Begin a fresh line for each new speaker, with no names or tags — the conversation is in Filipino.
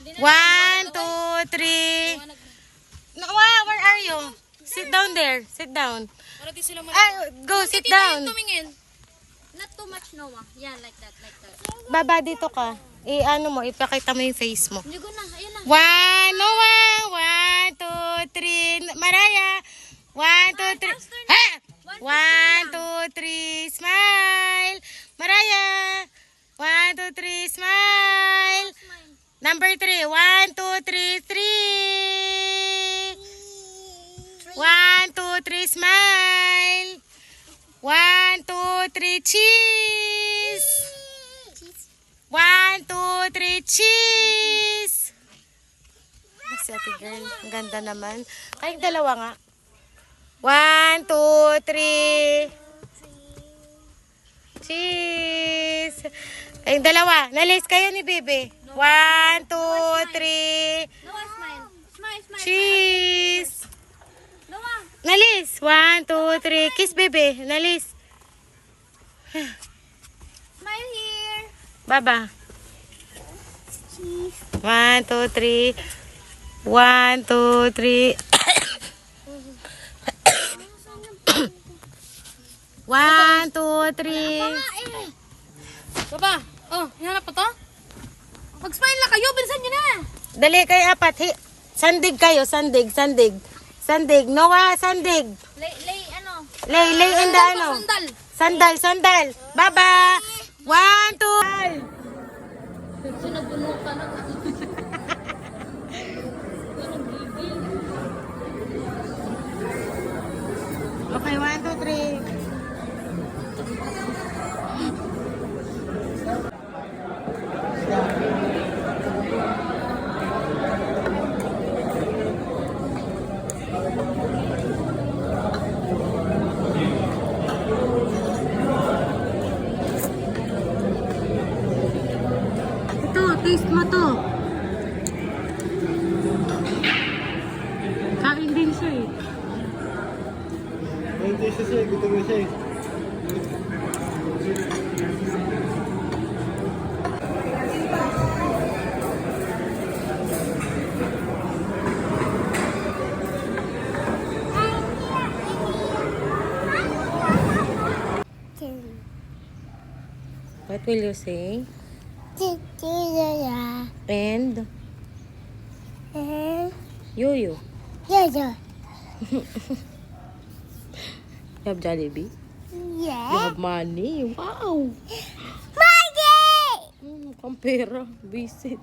1, 2, 3. Wow, where are you? Sit down there. Sit down.
Para di sila
Go, sit down.
tumingin.
Not too much, Noah. Yeah, like that, like that.
Baba dito ka. Ano mo, ipakita mo yung face mo.
Hindi ko na, ayun na.
1, Noah. 1, 2, 3. Maraya. 1, 2, 3. Ha! 1, 2, 3. Smile. Maraya. 1, 2, 3. Smile. Number 3. 1, 2, 3. 3. 1, 2, 3. Smile. 1, 2, 3. Cheese. 1, 2, 3. Cheese. Si ate girl. Ang ganda naman. Kayong dalawa nga. 1, 2, 3. Cheese. Kayong dalawa. Nalis kayo ni Bebe. 1, 2, 3.
Noah, smile. Smile, smile.
Cheese.
Noah.
Nalis. 1, 2, 3. Kiss Bebe. Nalis.
Smile here.
Baba.
Cheese.
1, 2, 3. 1, 2, 3. 1, 2, 3.
Baba. Oh, hinanap pa to? Mag-smile na kayo. Bilisan nyo na.
Dali kayo apat. Sandig kayo. Sandig. Sandig. Sandig. Noah, sandig.
Lay, ano?
Lay in the ano.
Sandal.
Sandal, sandal. Baba. 1, 2.
Sinubuno ka na.
Okay, 1, 2, 3. Ito, taste mo to. Kain din siya eh.
Hindi siya, gusto mo siya.
What will you say? And? You. You have Jollibee? You have money? Wow! Money! Mukhang pera. Visit.